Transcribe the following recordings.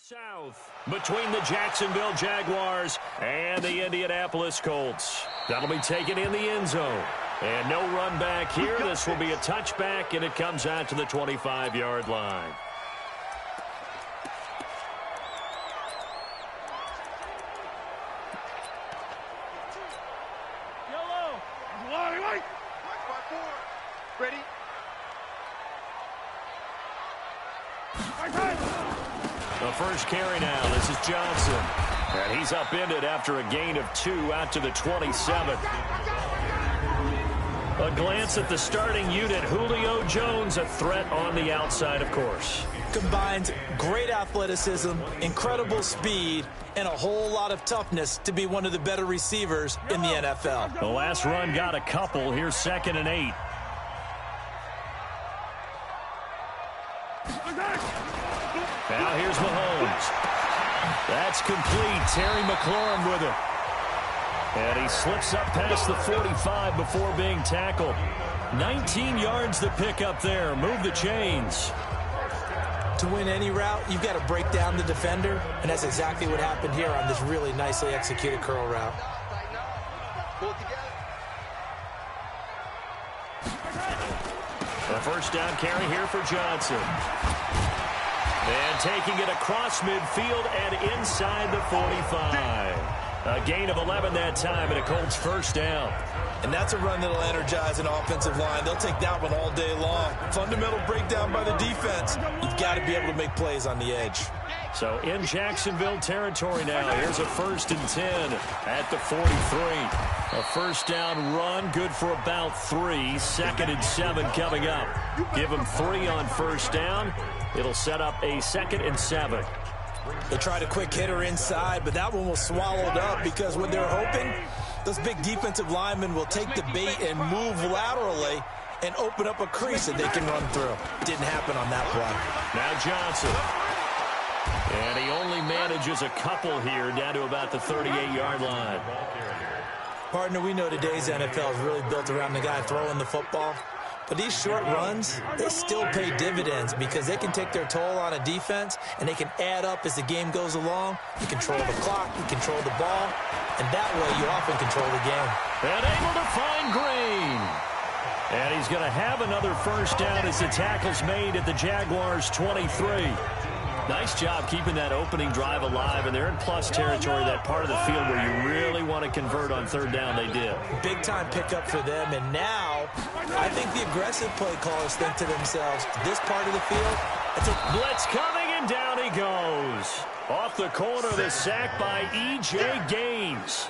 South between the Jacksonville Jaguars and the Indianapolis Colts. That'll be taken in the end zone. And no run back here. This will be a touchback, and it comes out to the 25-yard line. Ready? The first carry now. This is Johnson. And he's upended after a gain of 2 out to the 27. A glance at the starting unit. Julio Jones, a threat on the outside, of course. Combines great athleticism, incredible speed, and a whole lot of toughness to be one of the better receivers in the NFL. The last run got a couple. Here's 2nd and 8. Now here's Mahomes. That's complete. Terry McLaurin with it. And he slips up past the 45 before being tackled. 19 yards to pick up there. Move the chains. To win any route, you've got to break down the defender, and that's exactly what happened here on this really nicely executed curl route. A first down carry here for Johnson. And taking it across midfield and inside the 45. A gain of 11 that time, and a Colts first down. And that's a run that'll energize an offensive line. They'll take that one all day long. Fundamental breakdown by the defense. You've got to be able to make plays on the edge. So in Jacksonville territory now. Here's a 1st and 10 at the 43. A first down run, good for about 3. 2nd and 7 coming up. Give them 3 on first down. It'll set up a 2nd and 7. They tried a quick hitter inside, but that one was swallowed up because when they're hoping, those big defensive linemen will take the bait and move laterally and open up a crease that they can run through. Didn't happen on that play. Now Johnson. And he only manages a couple here down to about the 38-yard line. Partner, we know today's NFL is really built around the guy throwing the football. But these short runs, they still pay dividends because they can take their toll on a defense and they can add up as the game goes along. You control the clock, you control the ball, and that way you often control the game. And able to find Green. And he's going to have another first down as the tackle's made at the Jaguars' 23. Nice job keeping that opening drive alive, and they're in plus territory, that part of the field where you really want to convert on 3rd down. They did. Big-time pickup for them, and now I think the aggressive play callers think to themselves, this part of the field, it's a blitz coming, and down he goes. Off the corner, the sack by E.J. Gaines.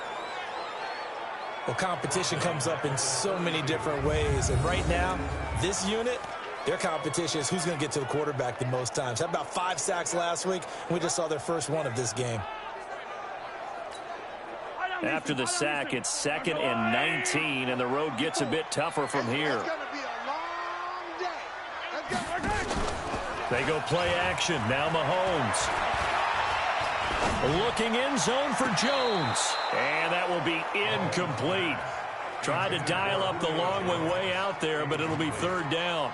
Well, competition comes up in so many different ways, and right now, this unit, their competition is who's going to get to the quarterback the most times. Had about 5 sacks last week. We just saw their first one of this game. After the sack, it's 2nd and 19, and the road gets a bit tougher from here. They go play action. Now Mahomes. Looking in zone for Jones. And that will be incomplete. Tried to dial up the long one way out there, but it'll be 3rd down.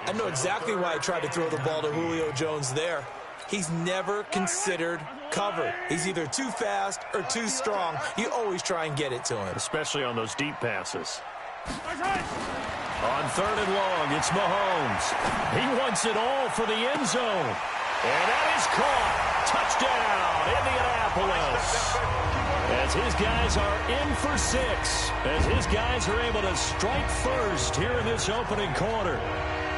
I know exactly why I tried to throw the ball to Julio Jones there. He's never considered cover. He's either too fast or too strong. You always try and get it to him. Especially on those deep passes. On 3rd and long, it's Mahomes. He wants it all for the end zone. And that is caught. Touchdown, Indianapolis. As his guys are in for 6. As his guys are able to strike first here in this opening quarter.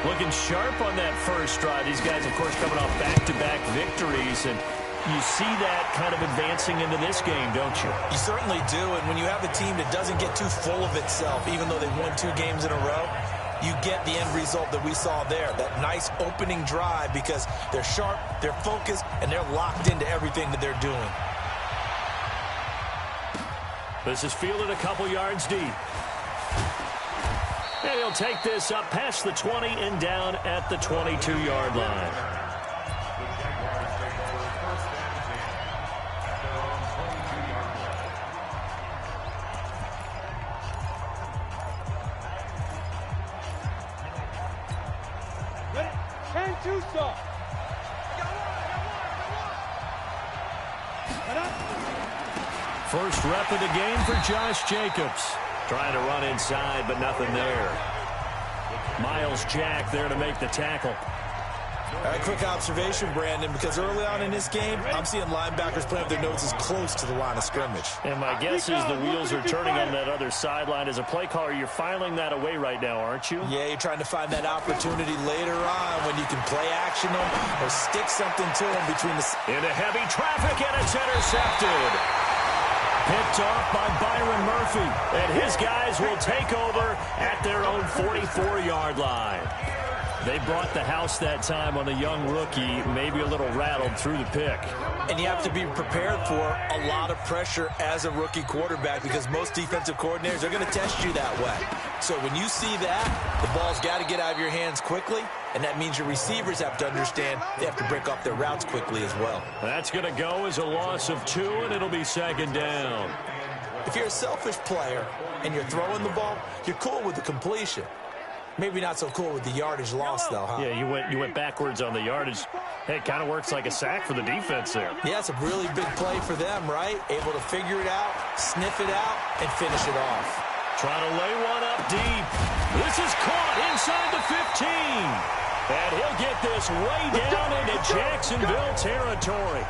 Looking sharp on that first drive. These guys, of course, coming off back-to-back victories, and you see that kind of advancing into this game, don't you? You certainly do, and when you have a team that doesn't get too full of itself, even though they've won 2 games in a row, you get the end result that we saw there, that nice opening drive, because they're sharp, they're focused, and they're locked into everything that they're doing. This is fielded a couple yards deep. And he'll take this up past the 20 and down at the 22-yard line. And 2 stop. First rep of the game for Josh Jacobs. Trying to run inside, but nothing there. Miles Jack there to make the tackle. All right, quick observation, Brandon, because early on in this game, I'm seeing linebackers playing with their noses close to the line of scrimmage. And my guess is the wheels are turning on that other sideline. As a play caller, you're filing that away right now, aren't you? Yeah, you're trying to find that opportunity later on when you can play action them or stick something to them between the... Into heavy traffic, and it's intercepted. Picked off by Byron Murphy, and his guys will take over at their own 44-yard line. They brought the house that time on the young rookie, maybe a little rattled through the pick. And you have to be prepared for a lot of pressure as a rookie quarterback because most defensive coordinators are going to test you that way. So when you see that, the ball's got to get out of your hands quickly, and that means your receivers have to understand they have to break off their routes quickly as well. That's going to go as a loss of 2, and it'll be second down. If you're a selfish player and you're throwing the ball, you're cool with the completion. Maybe not so cool with the yardage loss, though, huh? Yeah, you went backwards on the yardage. Hey, it kind of works like a sack for the defense there. Yeah, it's a really big play for them, right? Able to figure it out, sniff it out, and finish it off. Trying to lay one up deep. This is caught inside the 15. And he'll get this way down into Jacksonville territory.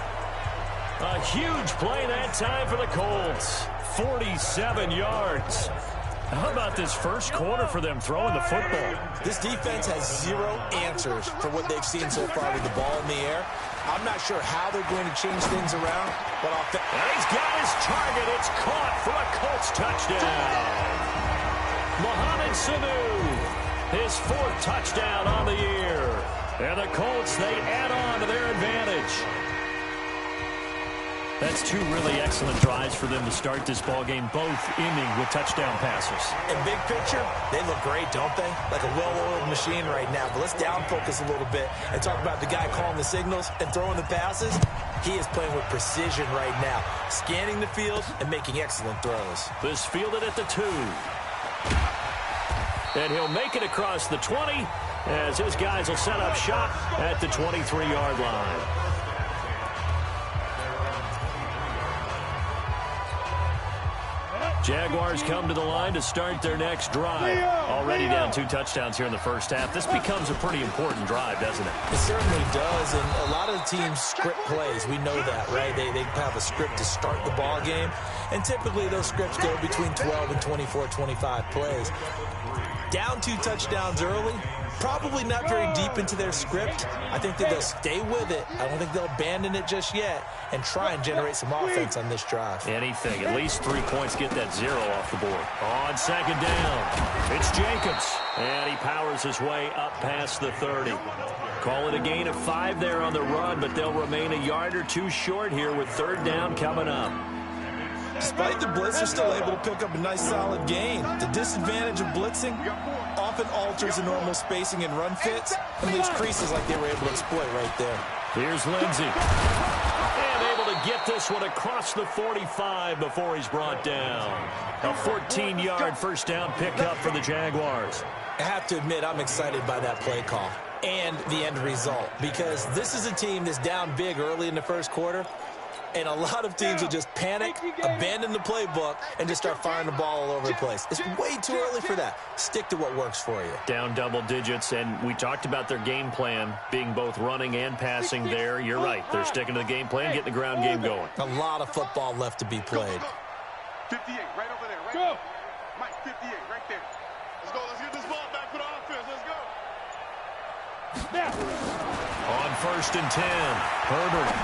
A huge play that time for the Colts. 47 yards. How about this first quarter for them throwing the football? This defense has 0 answers for what they've seen so far with the ball in the air. I'm not sure how they're going to change things around, but and he's got his target. It's caught for a Colts touchdown. Mohamed Sanu, his 4th touchdown on the year. And the Colts, they add on to their advantage. That's 2 really excellent drives for them to start this ballgame, both ending with touchdown passes. In big picture, they look great, don't they? Like a well-oiled machine right now. But let's down focus a little bit and talk about the guy calling the signals and throwing the passes. He is playing with precision right now, scanning the field and making excellent throws. This fielded at the 2. And he'll make it across the 20 as his guys will set up shop at the 23-yard line. Jaguars come to the line to start their next drive. Already down 2 touchdowns here in the first half. This becomes a pretty important drive, doesn't it? It certainly does, and a lot of the teams script plays. We know that, right? They have a script to start the ball game, and typically those scripts go between 12 and 24, 25 plays. Down 2 touchdowns early, probably not very deep into their script. I think that they'll stay with it. I don't think they'll abandon it just yet and try and generate some offense on this drive. Anything. At least 3 points, get that 0 off the board. On second down, it's Jacobs. And he powers his way up past the 30. Call it a gain of 5 there on the run, but they'll remain a yard or 2 short here with 3rd down coming up. Despite the blitz, they're still able to pick up a nice solid gain. The disadvantage of blitzing often alters the normal spacing and run fits and leaves creases like they were able to exploit right there. Here's Lindsey. And able to get this one across the 45 before he's brought down. A 14-yard first down pickup for the Jaguars. I have to admit, I'm excited by that play call and the end result because this is a team that's down big early in the first quarter. And a lot of teams will just panic, abandon the playbook, and just start firing the ball all over the place. It's way too early for that. Stick to what works for you. Down double digits, and we talked about their game plan being both running and passing there. You're right. They're sticking to the game plan, getting the ground game going. A lot of football left to be played. 58, right over there. Right go. Mike, 58, right there. Let's go. Let's get this ball back for the offense. Let's go. Now. On 1st and 10, Herbert.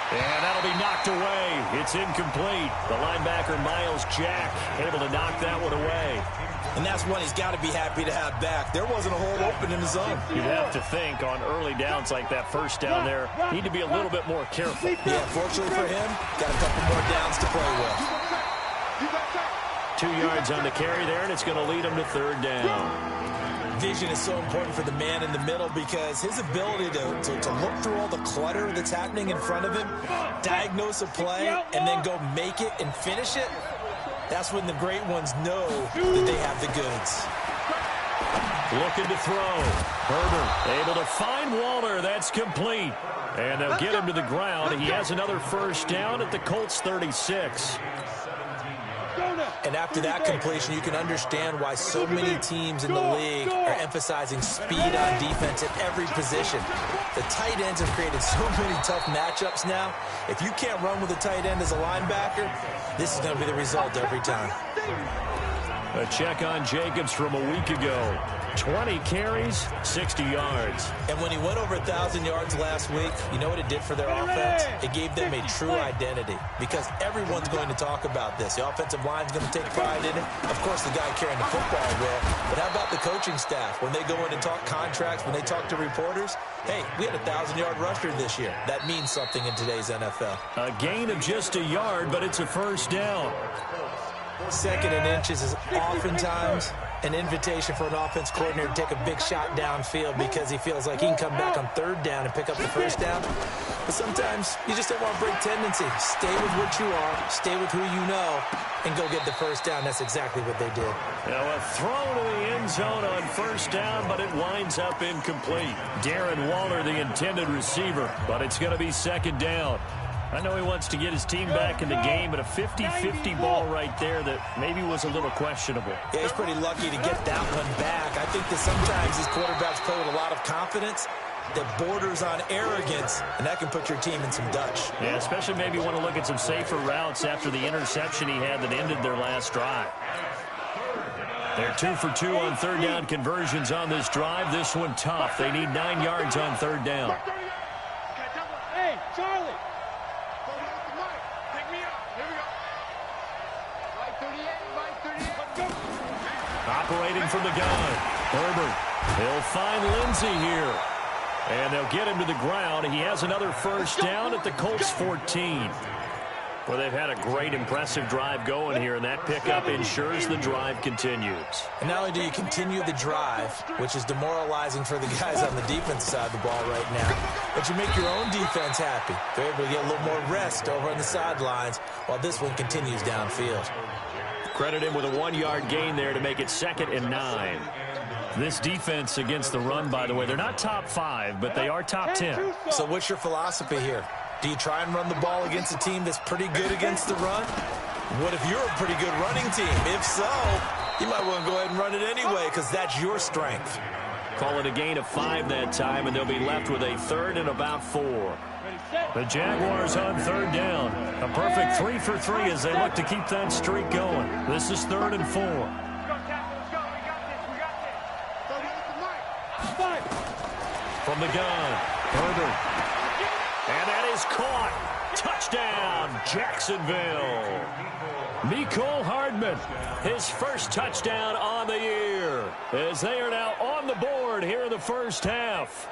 And that'll be knocked away. It's incomplete. The linebacker, Miles Jack, able to knock that one away. And that's one he's got to be happy to have back. There wasn't a hole open in the zone. You'd have to think on early downs like that first down there, need to be a little bit more careful. Yeah, fortunately for him, got a couple more downs to play with. 2 yards on the carry there, and it's going to lead him to 3rd down. Vision is so important for the man in the middle because his ability to look through all the clutter that's happening in front of him, diagnose a play, and then go make it and finish it, that's when the great ones know that they have the goods. Looking to throw. Herbert able to find Waller. That's complete. And they'll get him to the ground. He has another first down at the Colts 36. And after that completion, you can understand why so many teams in the league are emphasizing speed on defense at every position. The tight ends have created so many tough matchups now. If you can't run with a tight end as a linebacker, this is going to be the result every time. A check on Jacobs from a week ago. 20 carries, 60 yards. And when he went over 1,000 yards last week, you know what it did for their offense? It gave them a true identity because everyone's going to talk about this. The offensive line's going to take pride in it. Of course, the guy carrying the football will. But how about the coaching staff? When they go in and talk contracts, when they talk to reporters, hey, we had a 1,000-yard rusher this year. That means something in today's NFL. A gain of just a yard, but it's a first down. Second and inches is oftentimes an invitation for an offense coordinator to take a big shot downfield because he feels like he can come back on third down and pick up the first down. But sometimes you just don't want to break tendency. Stay with what you are, stay with who you know, and go get the first down. That's exactly what they did. Now a throw to the end zone on first down, but it winds up incomplete. Darren Waller, the intended receiver, but it's going to be second down. I know he wants to get his team back in the game, but a 50-50 ball right there that maybe was a little questionable. Yeah, he's pretty lucky to get that one back. I think that sometimes these quarterbacks play with a lot of confidence that borders on arrogance, and that can put your team in some Dutch. Yeah, especially maybe want to look at some safer routes after the interception he had that ended their last drive. They're 2 for 2 on third down conversions on this drive. This one tough. They need 9 yards on third down. Hey, Charlie. Operating from the gun, Herbert. He'll find Lindsey here. And they'll get him to the ground. He has another first down at the Colts 14. Well, they've had a great, impressive drive going here, and that pickup ensures the drive continues. And not only do you continue the drive, which is demoralizing for the guys on the defensive side of the ball right now, but you make your own defense happy. They're able to get a little more rest over on the sidelines while this one continues downfield. Credit him with a 1-yard gain there to make it 2nd and 9. This defense against the run, by the way, they're not top 5, but they are top 10. So what's your philosophy here? Do you try and run the ball against a team that's pretty good against the run? What if you're a pretty good running team? If so, you might want to go ahead and run it anyway because that's your strength. Call it a gain of 5 that time, and they'll be left with a 3rd and about 4. The Jaguars on third down. A perfect 3 for 3 as they look to keep that streak going. This is 3rd and 4. From the gun, Herbert. And that is caught. Touchdown, Jacksonville. Mecole Hardman, his first touchdown on the year, as they are now on the board here in the first half.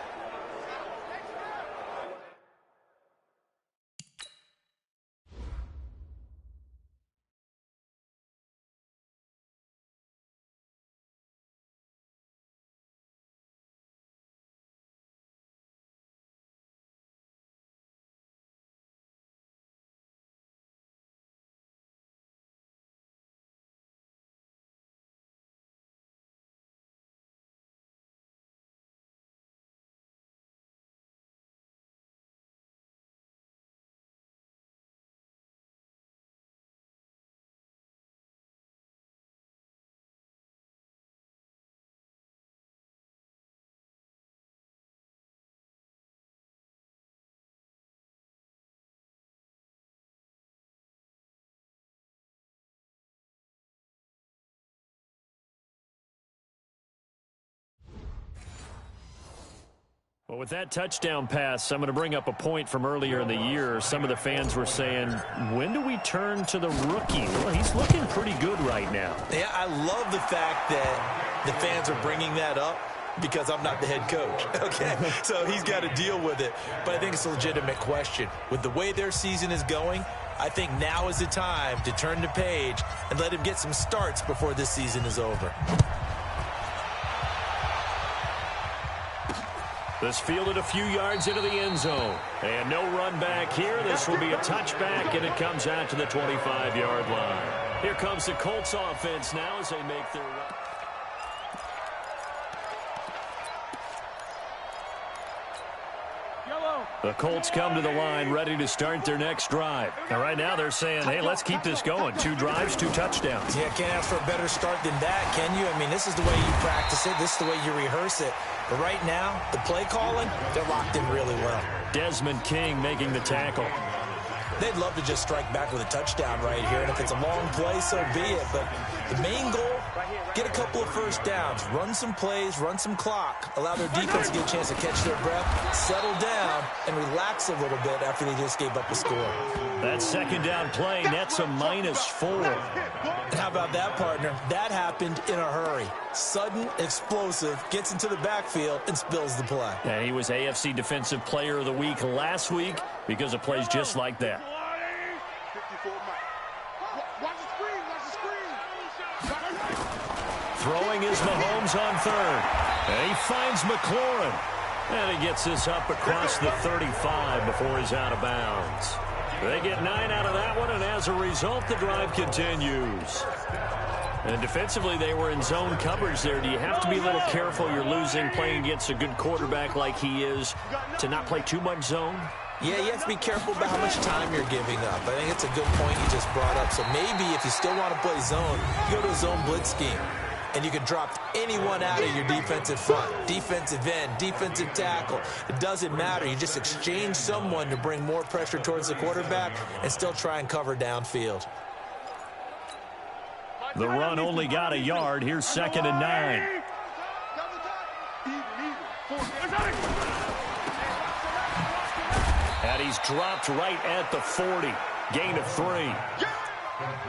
Well, with that touchdown pass, I'm going to bring up a point from earlier in the year. Some of the fans were saying, when do we turn to the rookie? Well, he's looking pretty good right now. Yeah, I love the fact that the fans are bringing that up because I'm not the head coach, okay? So he's got to deal with it. But I think it's a legitimate question. With the way their season is going, I think now is the time to turn the page and let him get some starts before this season is over. This fielded a few yards into the end zone. And no run back here. This will be a touchback, and it comes out to the 25-yard line. Here comes the Colts offense now as they make their run. The Colts come to the line ready to start their next drive. And right now they're saying, hey, let's keep this going. 2 drives, 2 touchdowns. Yeah, can't ask for a better start than that, can you? I mean, this is the way you practice it. This is the way you rehearse it. But right now, the play calling, they're locked in really well. Desmond King making the tackle. They'd love to just strike back with a touchdown right here, and if it's a long play, so be it. But the main goal, get a couple of first downs, run some plays, run some clock, allow their defense to get a chance to catch their breath, settle down, and relax a little bit after they just gave up a score. That second down play nets a -4. And how about that, partner? That happened in a hurry. Sudden, explosive, gets into the backfield, and spills the play. And he was AFC Defensive Player of the Week last week because of plays just like that. Throwing is Mahomes on third. And he finds McLaurin. And he gets this up across the 35 before he's out of bounds. They get 9 out of that one, and as a result, the drive continues. And defensively, they were in zone coverage there. Do you have to be a little careful? You're losing, playing against a good quarterback like he is, to not play too much zone? Yeah, you have to be careful about how much time you're giving up. I think it's a good point you just brought up. So maybe if you still want to play zone, you go to a zone blitz scheme. And you can drop anyone out of your defensive front, defensive end, defensive tackle. It doesn't matter. You just exchange someone to bring more pressure towards the quarterback and still try and cover downfield. The run only got a yard. Here's 2nd and 9. And he's dropped right at the 40. Gain of 3.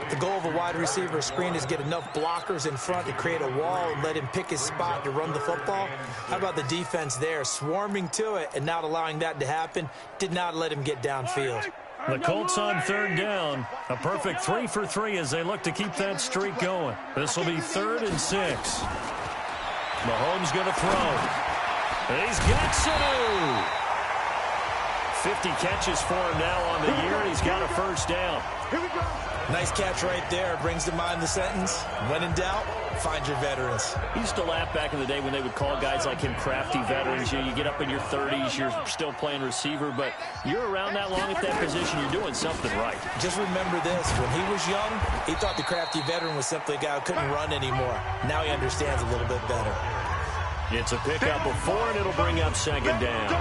The goal of a wide receiver screen is get enough blockers in front to create a wall and let him pick his spot to run the football. How about the defense there, swarming to it and not allowing that to happen? Did not let him get downfield. The Colts on 3rd down. A perfect 3 for 3 as they look to keep that streak going. This will be 3rd and 6. Mahomes going to throw. And he's got Sanu. 50 catches for him now on the year. He's got a first down. Here we go. Nice catch right there. Brings to mind the sentence, when in doubt, find your veterans. He used to laugh back in the day when they would call guys like him crafty veterans. You get up in your 30s, you're still playing receiver, but you're around that long at that position, you're doing something right. Just remember this. When he was young, he thought the crafty veteran was simply a guy who couldn't run anymore. Now he understands a little bit better. It's a pickup of 4, and it'll bring up 2nd down.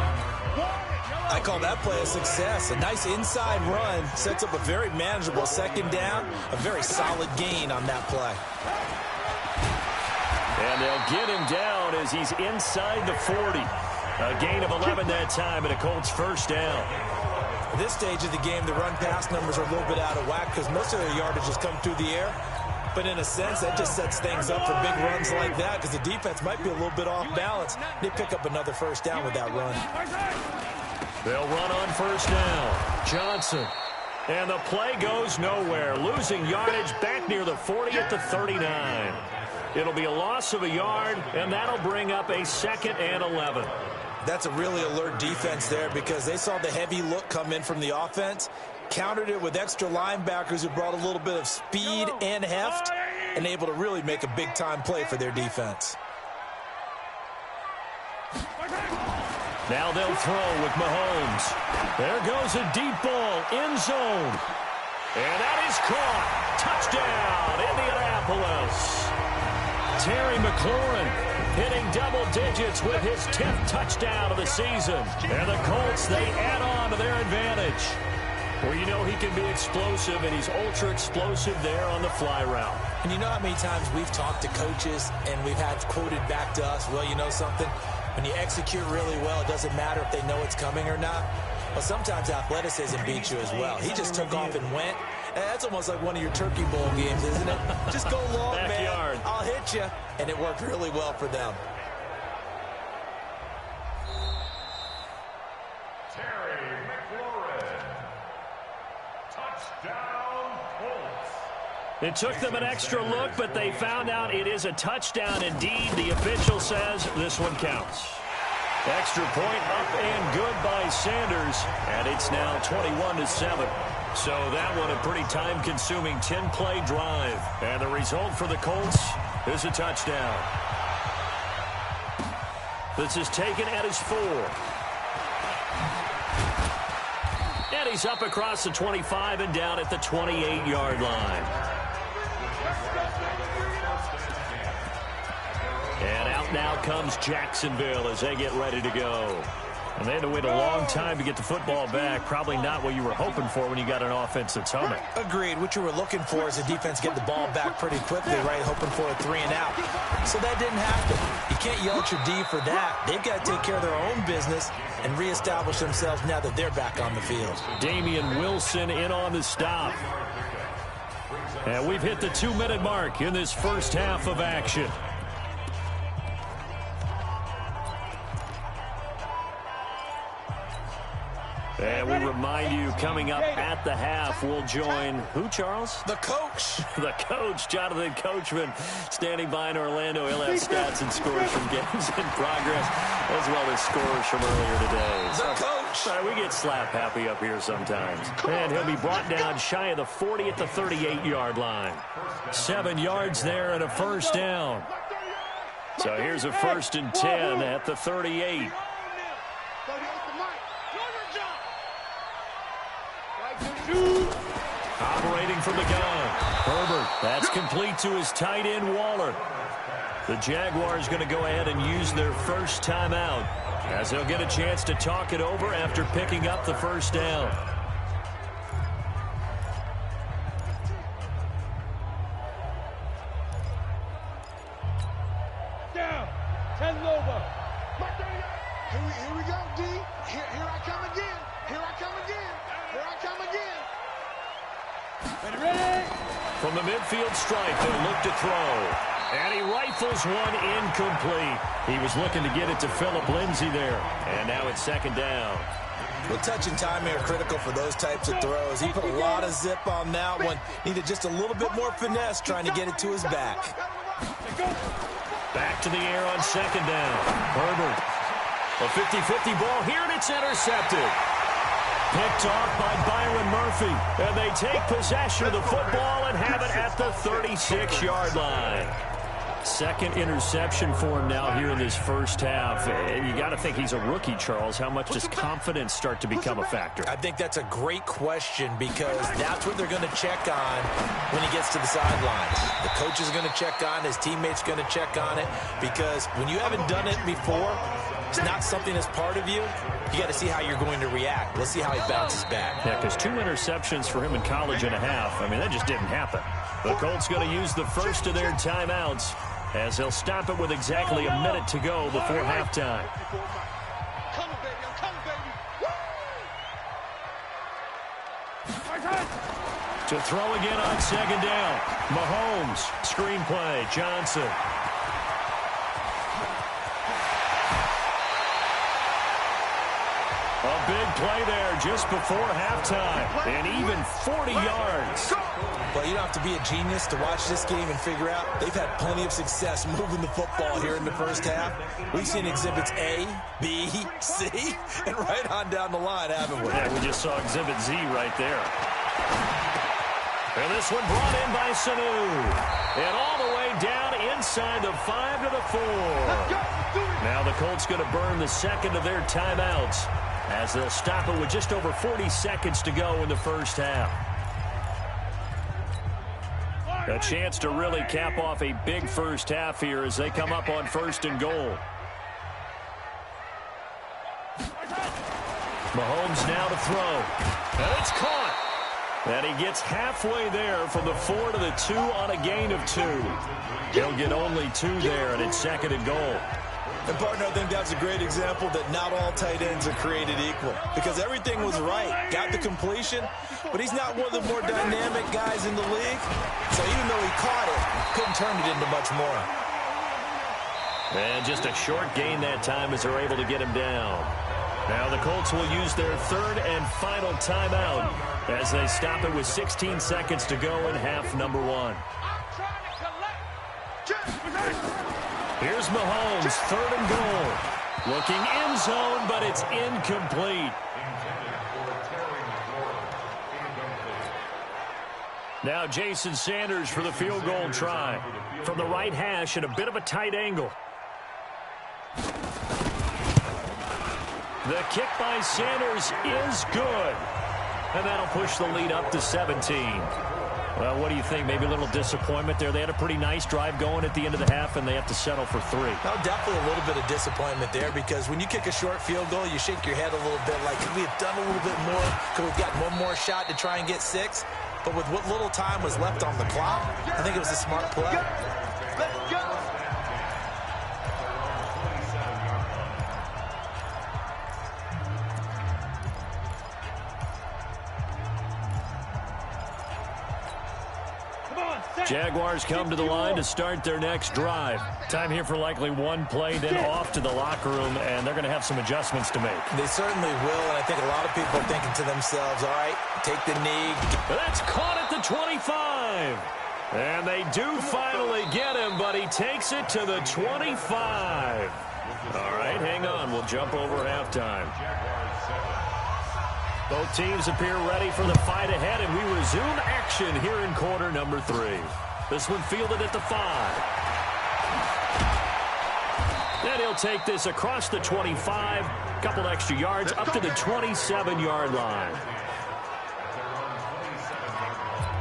I call that play a success. A nice inside run sets up a very manageable 2nd down, a very solid gain on that play. And they'll get him down as he's inside the 40. A gain of 11 that time, and a Colts first down. At this stage of the game, the run-pass numbers are a little bit out of whack because most of their yardage has come through the air. But in a sense, that just sets things up for big runs like that because the defense might be a little bit off balance. They pick up another first down with that run. They'll run on first down. Johnson. And the play goes nowhere. Losing yardage back near the 40 at the 39. It'll be a loss of a yard, and that'll bring up a 2nd and 11. That's a really alert defense there because they saw the heavy look come in from the offense, countered it with extra linebackers who brought a little bit of speed and heft, and able to really make a big-time play for their defense. Now they'll throw with Mahomes. There goes a deep ball, end zone. And that is caught. Touchdown, Indianapolis. Terry McLaurin hitting double digits with his 10th touchdown of the season. And the Colts, they add on to their advantage. Well, you know he can be explosive, and he's ultra-explosive there on the fly route. And you know how many times we've talked to coaches and we've had quoted back to us, well, you know something? When you execute really well, it doesn't matter if they know it's coming or not. Well, sometimes athleticism beats you as well. He just took off and went. And that's almost like one of your Turkey Bowl games, isn't it? Just go long, Backyard. man. I'll hit you. And it worked really well for them. Terry McLaurin. Touchdown, Colts. It took them an extra look, but they found out it is a touchdown indeed. The official says this one counts. Extra point up and good by Sanders, and it's now 21-7. So that one a pretty time-consuming 10-play drive. And the result for the Colts is a touchdown. This is taken at his 4. And he's up across the 25 and down at the 28-yard line. And out now comes Jacksonville as they get ready to go. And they had to wait a long time to get the football back. Probably not what you were hoping for when you got an offense that's humming. Agreed. What you were looking for is a defense get the ball back pretty quickly, right? Hoping for a 3 and out. So that didn't happen. You can't yell at your D for that. They've got to take care of their own business and reestablish themselves now that they're back on the field. Damian Wilson in on the stop. And we've hit the 2-minute mark in this first half of action. And we remind you, coming up at the half, we'll join who, Charles? The coach. The coach, Jonathan Coachman, standing by in Orlando. He'll have stats and scores from games in progress, as well as scores from earlier today. The coach. We get slap happy up here sometimes. And he'll be brought down shy of the 40 at the 38-yard line. 7 yards there and a first down. So here's a 1st and 10 at the 38. Operating from the gun. Herbert. That's complete to his tight end, Waller. The Jaguars going to go ahead and use their first timeout as they'll get a chance to talk it over after picking up the first down. Down. 10 over. Here we go, D. Here I come again. Here I come again. Here I come again. Ready? From the midfield stripe, they look to throw. And he rifles one incomplete. He was looking to get it to Phillip Lindsay there. And now it's 2nd down. Well, touch and timing are critical for those types of throws. He put a lot of zip on that one. Needed just a little bit more finesse trying to get it to his back. Back to the air on 2nd down. Herbert. A 50-50 ball here, and it's intercepted. Picked off by Byron Murphy. And they take possession of the football and have it at the 36-yard line. 2nd interception for him now here in this first half. And you got to think he's a rookie, Charles. How much does confidence start to become a factor? I think that's a great question because that's what they're going to check on when he gets to the sidelines. The coach is going to check on, his teammates going to check on it, because when you haven't done it before, it's not something that's part of you. You got to see how you're going to react. Let's see how he bounces back. Yeah, because 2 interceptions for him in college and a half. I mean, that just didn't happen. The Colts going to use the first of their timeouts as they'll stop it with exactly a minute to go before halftime. Come on, baby. I'm coming, baby. To throw again on 2nd down. Mahomes, screenplay, Johnson. A big play there just before halftime. And even 40 yards. Well, you don't have to be a genius to watch this game and figure out they've had plenty of success moving the football here in the first half. We've seen exhibits A, B, C, and right on down the line, haven't we? Yeah, we just saw exhibit Z right there. And this one brought in by Sanu. And all the way down inside the 5 to the 4. Now the Colts going to burn the 2nd of their timeouts as they'll stop it with just over 40 seconds to go in the first half. A chance to really cap off a big first half here as they come up on 1st and goal. Mahomes now to throw. And it's caught. And he gets halfway there from the 4 to the 2 on a gain of 2. He'll get only 2 there, and it's 2nd and goal. And, partner, I think that's a great example that not all tight ends are created equal, because everything was right. Got the completion, but he's not one of the more dynamic guys in the league. So even though he caught it, couldn't turn it into much more. And just a short gain that time as they're able to get him down. Now the Colts will use their 3rd and final timeout as they stop it with 16 seconds to go in half number 1. Here's Mahomes, 3rd and goal. Looking end zone, but it's incomplete. Now Jason Sanders for the field goal try. From the right hash at a bit of a tight angle. The kick by Sanders is good. And that'll push the lead up to 17. Well, what do you think? Maybe a little disappointment there. They had a pretty nice drive going at the end of the half, and they have to settle for 3. Well, definitely a little bit of disappointment there, because when you kick a short field goal, you shake your head a little bit like, could we have done a little bit more? Could we have gotten one more shot to try and get 6? But with what little time was left on the clock, I think it was a smart play. Let's go. Jaguars come to the line to start their next drive. Time here for likely one play, then off to the locker room, and they're going to have some adjustments to make. They certainly will, and I think a lot of people are thinking to themselves, all right, take the knee. That's caught at the 25. And they do finally get him, but he takes it to the 25. All right, hang on. We'll jump over halftime. Both teams appear ready for the fight ahead, and we resume action here in quarter number 3. This one fielded at the 5. Then he'll take this across the 25, couple extra yards up to the 27-yard line.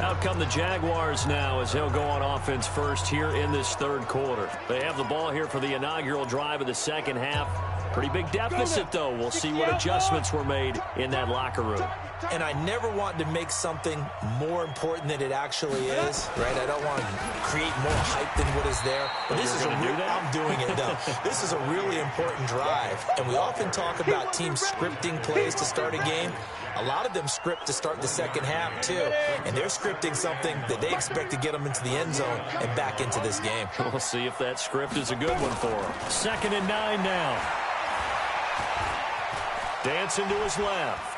Out come the Jaguars now as he'll go on offense first here in this third quarter. They have the ball here for the inaugural drive of the second half. Pretty big deficit, though. We'll see what adjustments were made in that locker room. And I never want to make something more important than it actually is, right? I don't want to create more hype than what is there. But this is I'm doing it, though. This is a really important drive. And we often talk about teams scripting plays to start a game. A lot of them script to start the second half, too. And they're scripting something that they expect to get them into the end zone and back into this game. We'll see if that script is a good one for them. 2nd and 9 now. Dancing to his left.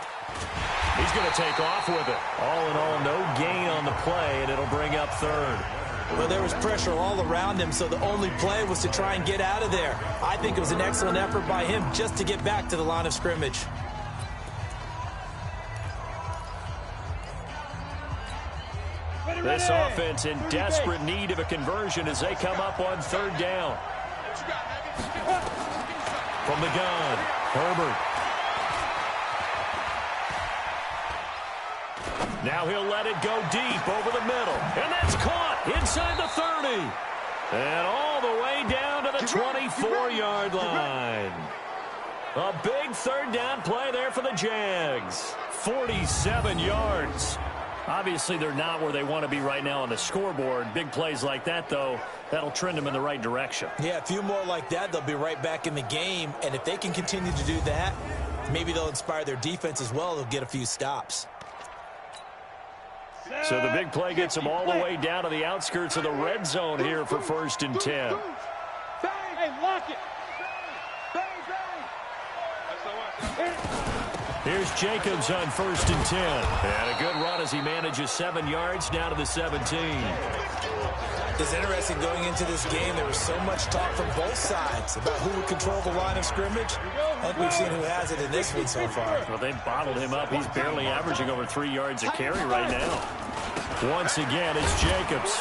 He's going to take off with it. All in all, no gain on the play, and it'll bring up 3rd. Well, there was pressure all around him, so the only play was to try and get out of there. I think it was an excellent effort by him just to get back to the line of scrimmage. This offense in desperate need of a conversion as they come up on 3rd down. From the gun, Herbert. Now he'll let it go deep over the middle. And that's caught inside the 30. And all the way down to the 24-yard line. A big 3rd down play there for the Jags. 47 yards. Obviously, they're not where they want to be right now on the scoreboard. Big plays like that, though, that'll trend them in the right direction. Yeah, a few more like that, they'll be right back in the game. And if they can continue to do that, maybe they'll inspire their defense as well. They'll get a few stops. So the big play gets them all the way down to the outskirts of the red zone here for 1st and 10. Hey, lock it. Here's Jacobs on 1st and 10. And a good run as he manages 7 yards down to the 17. It's interesting going into this game. There was so much talk from both sides about who would control the line of scrimmage. I think we've seen who has it in this one so far. Well, they've bottled him up. He's barely averaging over 3 yards a carry right now. Once again, it's Jacobs.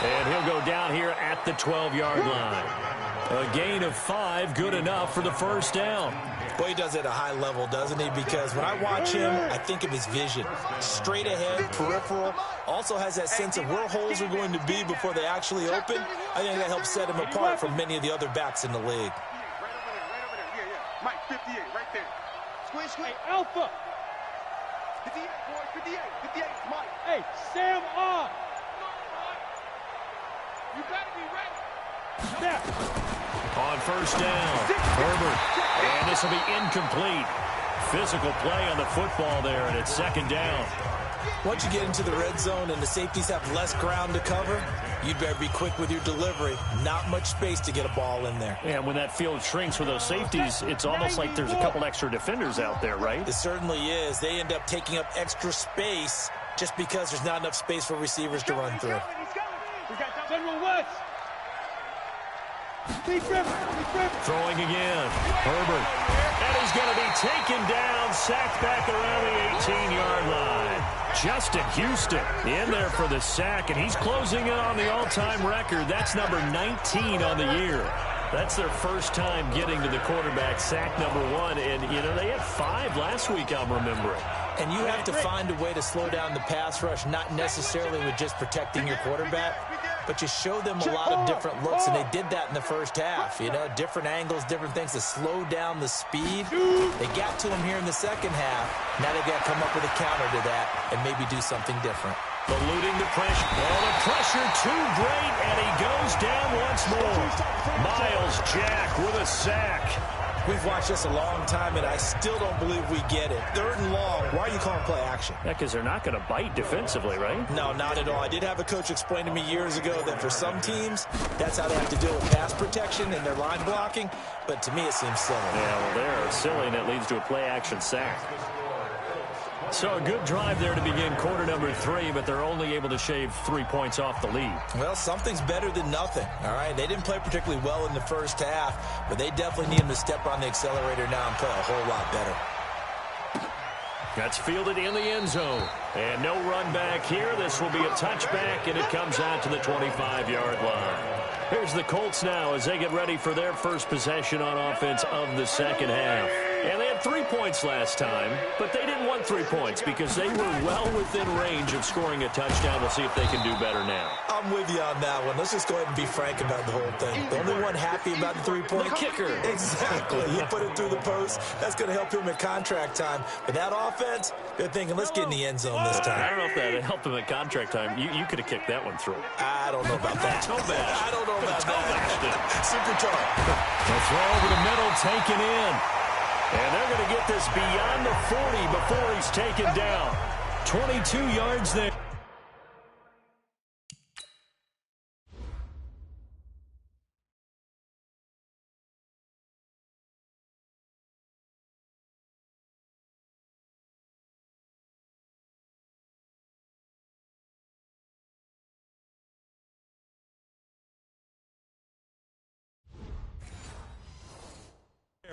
And he'll go down here at the 12-yard line. A gain of 5, good enough for the 1st down. Boy, he does it at a high level, doesn't he? Because when I watch him, I think of his vision. Straight ahead, peripheral. Also has that sense of where holes are going to be before they actually open. I think that helps set him apart from many of the other backs in the league. Right over there. Yeah. Mike, 58, right there. Squish. Hey, Alpha. 58, boy, 58, Mike. Hey, Sam on. You better be ready. Snap. On 1st down, Herbert. And this will be incomplete. Physical play on the football there, and it's 2nd down. Once you get into the red zone and the safeties have less ground to cover, you'd better be quick with your delivery. Not much space to get a ball in there. And when that field shrinks with those safeties, it's almost like there's a couple extra defenders out there, right? It certainly is. They end up taking up extra space just because there's not enough space for receivers to run through. We got General West. Throwing again. Herbert. And he's going to be taken down, sacked back around the 18-yard line. Justin Houston in there for the sack, and he's closing in on the all-time record. That's number 19 on the year. That's their first time getting to the quarterback, sack number 1. And, you know, they had 5 last week, I'm remembering. And you have to find a way to slow down the pass rush, not necessarily with just protecting your quarterback, but you show them a lot of different looks, and they did that in the first half. You know, different angles, different things to slow down the speed. They got to him here in the second half. Now they got to come up with a counter to that and maybe do something different. Eluding the pressure. Oh, the pressure too great, and he goes down once more. Miles Jack with a sack. We've watched this a long time, and I still don't believe we get it. 3rd and long. Why are you calling play action? Yeah, because they're not going to bite defensively, right? No, not at all. I did have a coach explain to me years ago that for some teams, that's how they have to deal with pass protection and their line blocking. But to me, it seems silly. Yeah, well, they're silly, and it leads to a play action sack. So a good drive there to begin quarter number 3, but they're only able to shave 3 points off the lead. Well, something's better than nothing, all right? They didn't play particularly well in the first half, but they definitely need them to step on the accelerator now and play a whole lot better. That's fielded in the end zone. And no run back here. This will be a touchback, and it comes out to the 25-yard line. Here's the Colts now as they get ready for their first possession on offense of the second half. And they had 3 points last time, but they didn't want 3 points because they were well within range of scoring a touchdown. We'll see if they can do better now. I'm with you on that one. Let's just go ahead and be frank about the whole thing. The only one happy about the 3-point the kicker. Exactly. You put it through the post. That's going to help him at contract time. But that offense, they're thinking, let's get in the end zone this time. I don't know if that helped him at contract time. You could have kicked that one through. I don't know about that. I don't know about that. Super tough. The throw over the middle, taken in. And they're going to get this beyond the 40 before he's taken down. 22 yards there.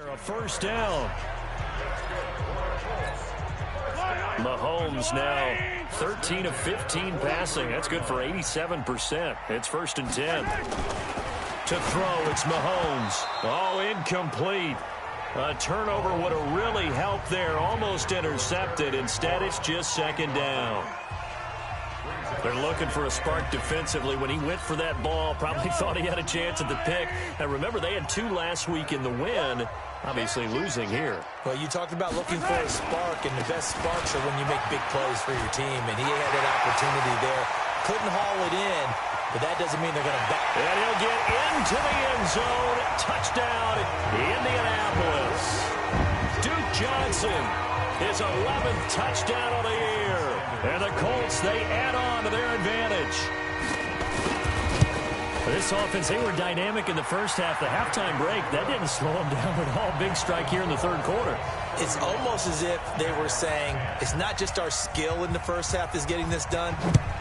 A first down. Mahomes now 13 of 15 passing. That's good for 87%. It's 1st and 10. To throw, it's Mahomes. Oh, incomplete. A turnover would have really helped there. Almost intercepted. Instead, it's just 2nd down. They're looking for a spark defensively. When he went for that ball, probably thought he had a chance at the pick. And remember, they had 2 last week in the win. Obviously losing here. Well, you talked about looking for a spark, and the best sparks are when you make big plays for your team. And he had that opportunity there. Couldn't haul it in, but that doesn't mean they're going to back. And he'll get into the end zone. Touchdown, Indianapolis. Duke Johnson, his 11th touchdown of the year. And the Colts, they add on to their advantage. This offense, they were dynamic in the first half. The halftime break, that didn't slow them down at all. Big strike here in the 3rd quarter. It's almost as if they were saying, it's not just our skill in the first half that's getting this done,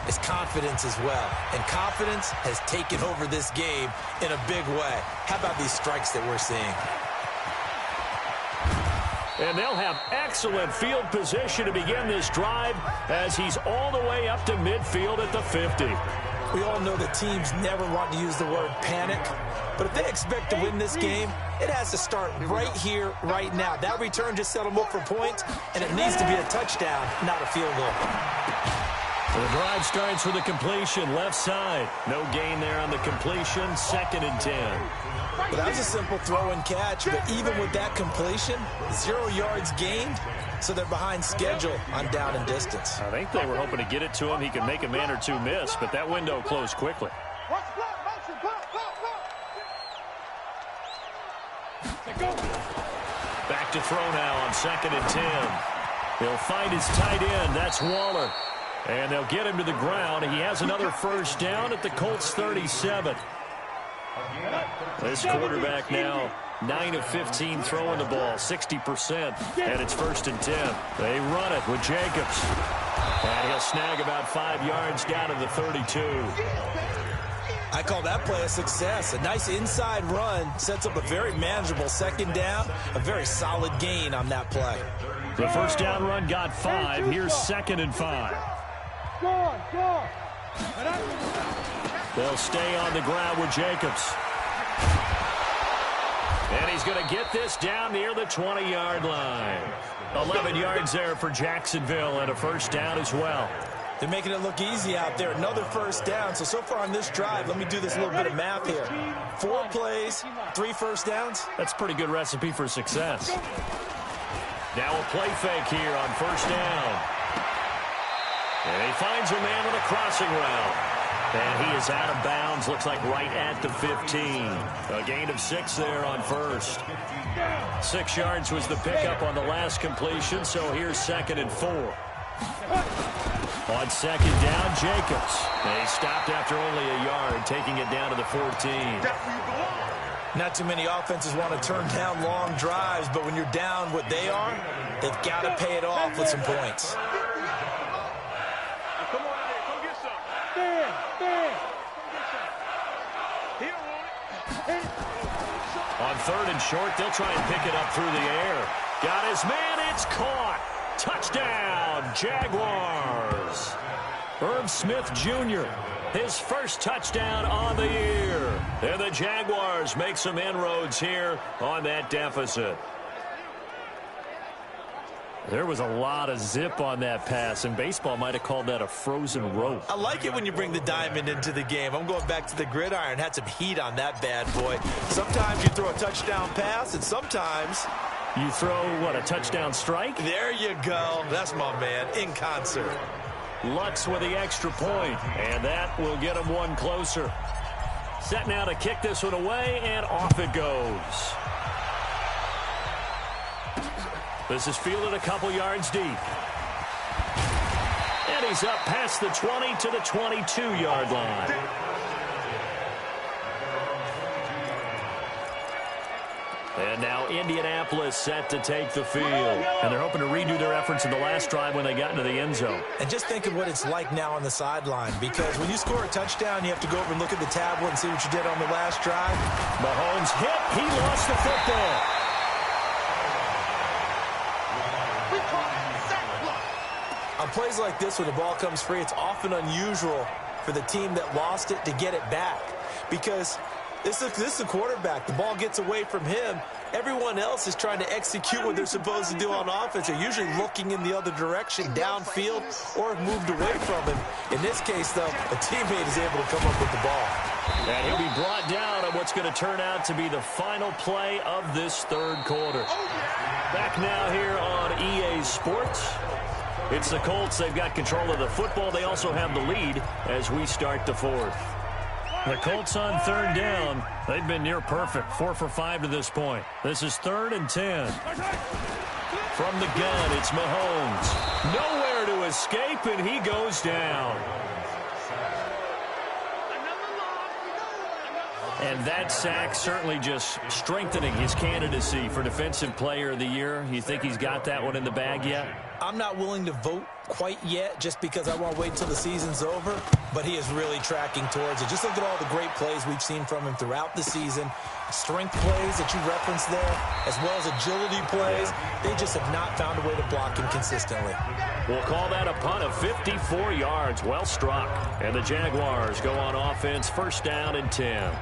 it's confidence as well. And confidence has taken over this game in a big way. How about these strikes that we're seeing? And they'll have excellent field position to begin this drive as he's all the way up to midfield at the 50. We all know that teams never want to use the word panic, but if they expect to win this game, it has to start right here, right now. That return just set them up for points, and it needs to be a touchdown, not a field goal. The drive starts with a completion, left side. No gain there on the completion, 2nd and 10. Well, that was a simple throw and catch, but even with that completion, 0 yards gained, so they're behind schedule on down and distance. I think they were hoping to get it to him. He could make a man or two miss, but that window closed quickly. Back to throw now on 2nd and 10. He'll find his tight end. That's Waller. And they'll get him to the ground. He has another first down at the Colts 37. This quarterback now 9 of 15 throwing the ball, 60%, and it's 1st and 10. They run it with Jacobs. And he'll snag about 5 yards down to the 32. I call that play a success. A nice inside run sets up a very manageable 2nd down, a very solid gain on that play. The first down run got 5. Here's 2nd and 5. They'll stay on the ground with Jacobs. And he's going to get this down near the 20-yard line. 11 yards there for Jacksonville and a first down as well. They're making it look easy out there. Another first down. So far on this drive, let me do this little bit of math here. 4 plays, 3 first downs. That's a pretty good recipe for success. Now a play fake here on first down. And he finds a man with a crossing route. And he is out of bounds, looks like right at the 15. A gain of 6 there on first. 6 yards was the pickup on the last completion, so here's 2nd and 4. On 2nd down, Jacobs. And he stopped after only a yard, taking it down to the 14. Not too many offenses want to turn down long drives, but when you're down what they are, they've got to pay it off with some points. Come on in there. Come get some. Bam! Bam! He don't want it. On 3rd and short, they'll try and pick it up through the air. Got his man, it's caught. Touchdown, Jaguars. Herb Smith Jr., his first touchdown on the year. And the Jaguars make some inroads here on that deficit. There was a lot of zip on that pass, and baseball might have called that a frozen rope. I like it when you bring the diamond into the game. I'm going back to the gridiron. Had some heat on that bad boy. Sometimes you throw a touchdown pass, and sometimes you throw, what, a touchdown strike? There you go. That's my man, in concert. Lutz with the extra point, and that will get him one closer. Set now to kick this one away, and off it goes. This is fielded a couple yards deep. And he's up past the 20 to the 22-yard line. And now Indianapolis set to take the field. And they're hoping to redo their efforts in the last drive when they got into the end zone. And just think of what it's like now on the sideline, because when you score a touchdown, you have to go over and look at the tablet and see what you did on the last drive. Mahomes hit. He lost the football. On plays like this, when the ball comes free, it's often unusual for the team that lost it to get it back, because this is the quarterback. The ball gets away from him. Everyone else is trying to execute what they're supposed to do on offense. They're usually looking in the other direction, downfield, or have moved away from him. In this case, though, a teammate is able to come up with the ball. And he'll be brought down on what's going to turn out to be the final play of this third quarter. Back now here on EA Sports. It's the Colts. They've got control of the football. They also have the lead as we start the fourth. The Colts on 3rd down. They've been near perfect. 4 for 5 to this point. This is 3rd and 10. From the gun, it's Mahomes. Nowhere to escape, and he goes down. And that sack certainly just strengthening his candidacy for Defensive Player of the Year. You think he's got that one in the bag yet? I'm not willing to vote quite yet just because I want to wait until the season's over, but he is really tracking towards it. Just look at all the great plays we've seen from him throughout the season. Strength plays that you referenced there, as well as agility plays. They just have not found a way to block him consistently. We'll call that a punt of 54 yards. Well struck. And the Jaguars go on offense, 1st down and 10.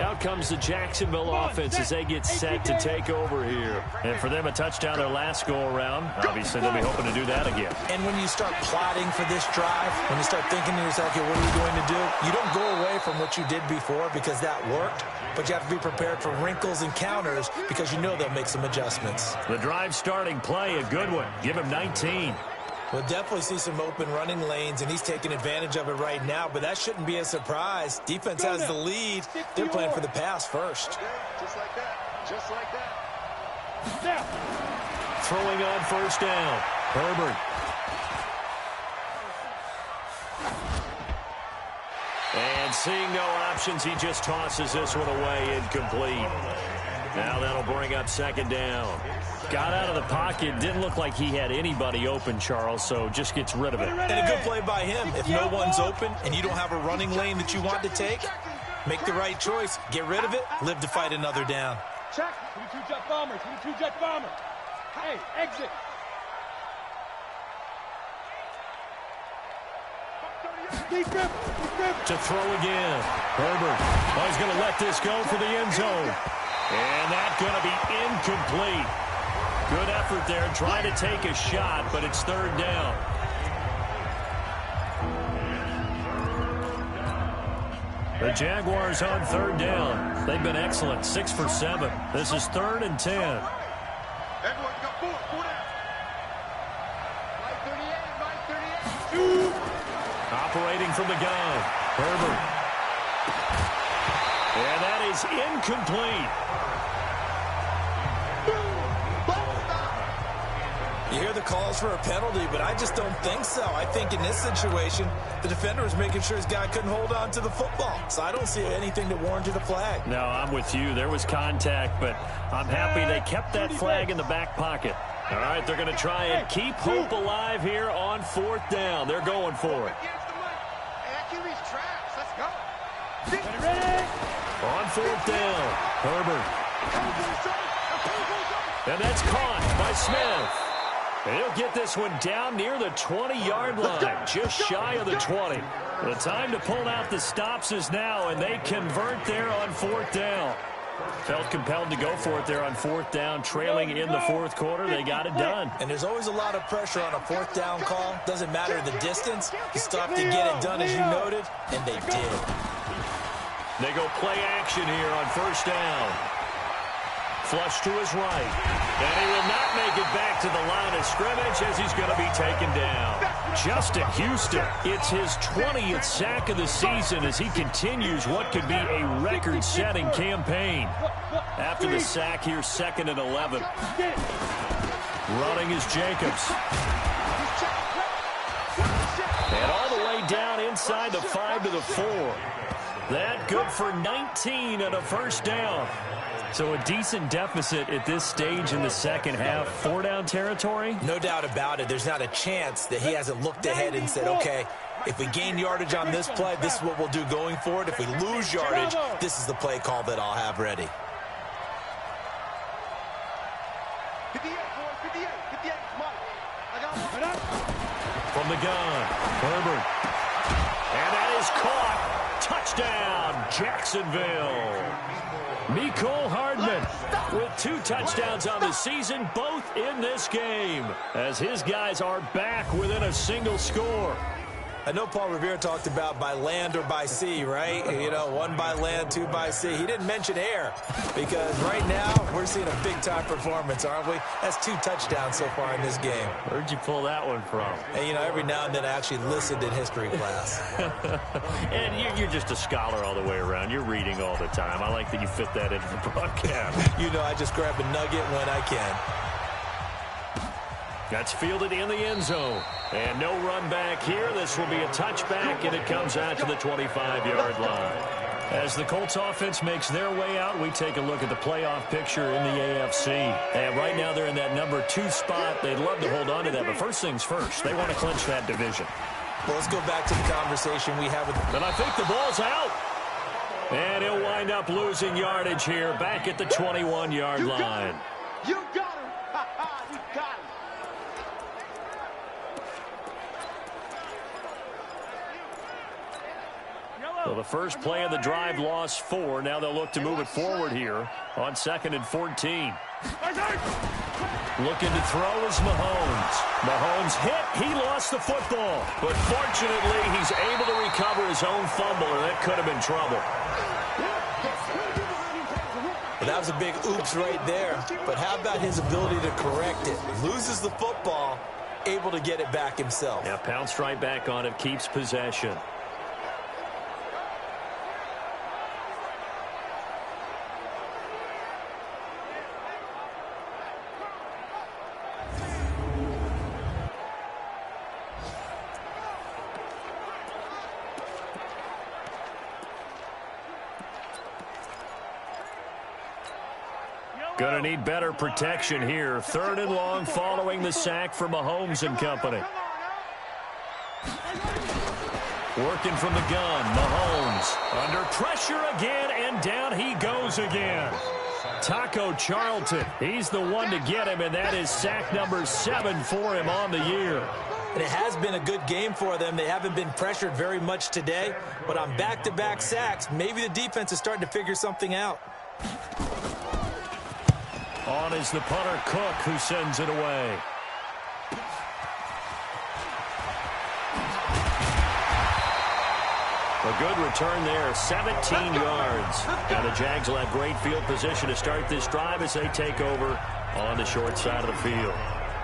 Out comes the Jacksonville offense as they get set to take over here. And for them, a touchdown their last go-around. Obviously, they'll be hoping to do that again. And when you start plotting for this drive, when you start thinking to yourself, okay, what are we going to do? You don't go away from what you did before because that worked, but you have to be prepared for wrinkles and counters because you know they'll make some adjustments. The drive starting play, a good one. Give him 19. We'll definitely see some open running lanes, and he's taking advantage of it right now, but that shouldn't be a surprise. Defense has the lead. They're playing for the pass first. Just like that. Just like that. Now. Throwing on 1st down. Herbert. And seeing no options, he just tosses this one away incomplete. Now that'll bring up 2nd down. Got out of the pocket. Didn't look like he had anybody open, Charles, so just gets rid of it. And a good play by him. If no one's open and you don't have a running lane that you want to take, make the right choice. Get rid of it. Live to fight another down. Check. 22 jet bombers. 22 jet bomber. Hey, exit. To throw again. Herbert. Oh, he's going to let this go for the end zone. And that's going to be incomplete. Good effort there trying to take a shot, but it's third down. The Jaguars on third down. They've been excellent, 6 for 7. This is 3rd and 10. Everyone got 4 down. Right 38. Operating from the gun, Herbert. And that is incomplete. You hear the calls for a penalty, but I just don't think so. I think in this situation, the defender was making sure his guy couldn't hold on to the football. So I don't see anything that warranted a flag. No, I'm with you. There was contact, but I'm happy they kept that flag in the back pocket. All right, they're going to try and keep hope alive here on 4th down. They're going for it. On 4th down, Herbert. And that's caught by Smith. And he'll get this one down near the 20-yard line, just shy of the 20. The time to pull out the stops is now, and they convert there on 4th down. Felt compelled to go for it there on 4th down, trailing in the 4th quarter. They got it done. And there's always a lot of pressure on a 4th down call. Doesn't matter the distance. You still have to get it done, as you noted, and they did. They go play action here on 1st down. Flush to his right. And he will not make it back to the line of scrimmage as he's going to be taken down. Justin Houston, it's his 20th sack of the season as he continues what could be a record-setting campaign. After the sack here, 2nd and 11. Running is Jacobs. And all the way down inside the 5 to the 4. That good for 19 and a 1st down. So a decent deficit at this stage in the second half. 4-down territory? No doubt about it. There's not a chance that he hasn't looked ahead and said, okay, if we gain yardage on this play, this is what we'll do going forward. If we lose yardage, this is the play call that I'll have ready. 58, boys, 58, 58. Come on. I got one. From the gun, Herbert. And that is caught. Touchdown, Jacksonville. Mecole Hardman with 2 touchdowns on the season, both in this game, as his guys are back within a single score. I know Paul Revere talked about by land or by sea, right? You know, 1 by land, 2 by sea. He didn't mention air because right now we're seeing a big-time performance, aren't we? That's 2 touchdowns so far in this game. Where'd you pull that one from? And, you know, every now and then I actually listened in history class. And you're just a scholar all the way around. You're reading all the time. I like that you fit that into the broadcast. You know, I just grab a nugget when I can. That's fielded in the end zone. And no run back here. This will be a touchback, and it comes out to the 25-yard line. As the Colts offense makes their way out, we take a look at the playoff picture in the AFC. And right now they're in that number 2 spot. They'd love to hold on to that, but first things first, they want to clinch that division. Well, let's go back to the conversation we had with... And I think the ball's out. And he'll wind up losing yardage here back at the 21-yard line. You got him. You got him. So the first play of the drive lost 4. Now they'll look to move it forward here on 2nd and 14. Looking to throw is Mahomes. Mahomes hit. He lost the football. But fortunately, he's able to recover his own fumble, and that could have been trouble. Well, that was a big oops right there. But how about his ability to correct it? Loses the football, able to get it back himself. Yeah, pounced right back on it, keeps possession. Going to need better protection here. 3rd and long following the sack from Mahomes and company. Working from the gun, Mahomes under pressure again, and down he goes again. Taco Charlton, he's the one to get him, and that is sack number 7 for him on the year. And it has been a good game for them. They haven't been pressured very much today, but on back-to-back sacks, maybe the defense is starting to figure something out. On is the punter, Cook, who sends it away. A good return there, 17 yards. And the Jags will have great field position to start this drive as they take over on the short side of the field.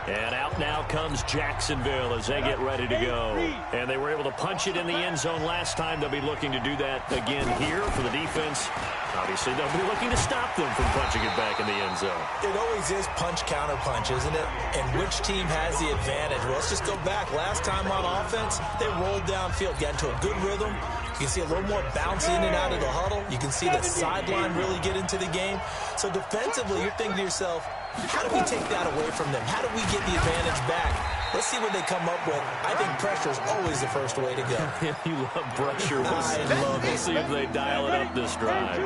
And out now comes Jacksonville as they get ready to go. And they were able to punch it in the end zone last time. They'll be looking to do that again here for the defense. Obviously, they'll be looking to stop them from punching it back in the end zone. It always is punch-counter-punch, isn't it? And which team has the advantage? Well, let's just go back. Last time on offense, they rolled downfield, got into a good rhythm. You can see a little more bounce in and out of the huddle. You can see the sideline really get into the game. So defensively, you're thinking to yourself, how do we take that away from them? How do we get the advantage back? Let's see what they come up with. I think pressure is always the first way to go. You love pressure. We'll see if they dial it up this drive.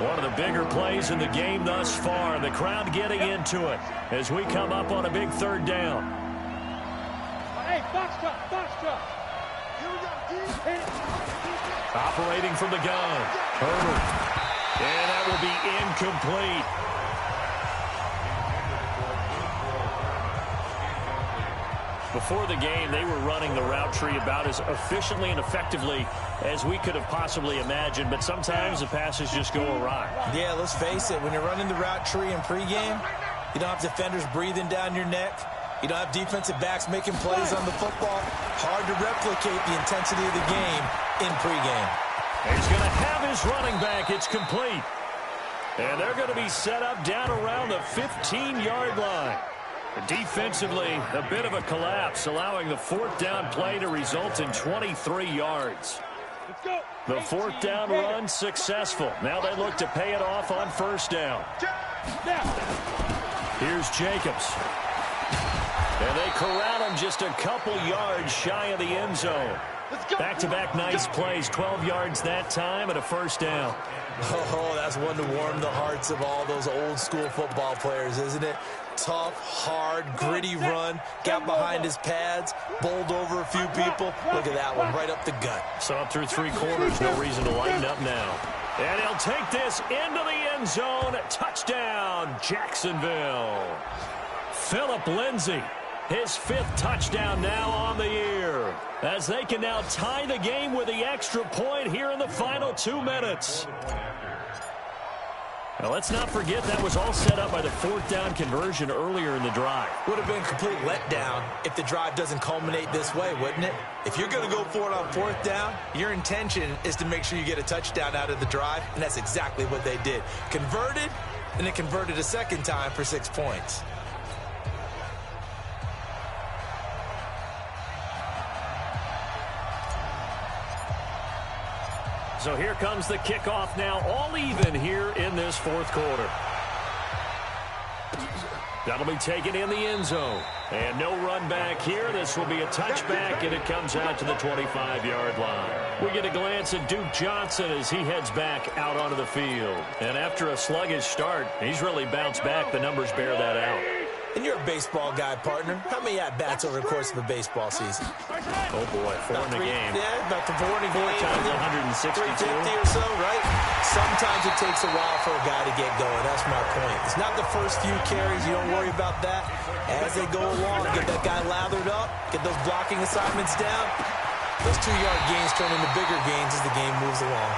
One of the bigger plays in the game thus far. The crowd getting into it as we come up on a big third down. Hey, box truck. Operating from the gun. Herbert. And that will be incomplete. Before the game, they were running the route tree about as efficiently and effectively as we could have possibly imagined, but sometimes the passes just go awry. Yeah, let's face it. When you're running the route tree in pregame, you don't have defenders breathing down your neck. You don't have defensive backs making plays on the football. Hard to replicate the intensity of the game in pregame. He's going to have his running back. It's complete. And they're going to be set up down around the 15-yard line. Defensively, a bit of a collapse, allowing the fourth down play to result in 23 yards. The fourth down run successful. Now they look to pay it off on first down. Here's Jacobs. And they corral him just a couple yards shy of the end zone. Back-to-back nice plays, 12 yards that time and a first down. Oh, that's one to warm the hearts of all those old-school football players, isn't it? Tough, hard, gritty run, got behind his pads, bowled over a few people. Look at that one, right up the gut. So up through three quarters, no reason to lighten up now. And he'll take this into the end zone. Touchdown, Jacksonville. Phillip Lindsay, his fifth touchdown now on the year, as they can now tie the game with the extra point here in the final 2 minutes. Now, let's not forget that was all set up by the fourth down conversion earlier in the drive. Would have been a complete letdown if the drive doesn't culminate this way, wouldn't it? If you're going to go for it on fourth down, your intention is to make sure you get a touchdown out of the drive, and that's exactly what they did. Converted, and then converted a second time for 6 points. So here comes the kickoff now, all even here in this fourth quarter. That'll be taken in the end zone. And no run back here. This will be a touchback, and it comes out to the 25-yard line. We get a glance at Duke Johnson as he heads back out onto the field. And after a sluggish start, he's really bounced back. The numbers bear that out. And you're a baseball guy, partner. How many at-bats over the course of a baseball season? Oh, boy, four in a game. Yeah, about 4 in a game. 4 times 162. 350 or so, right? Sometimes it takes a while for a guy to get going. That's my point. It's not the first few carries. You don't worry about that. As they go along, get that guy lathered up, get those blocking assignments down. Those 2-yard gains turn into bigger gains as the game moves along.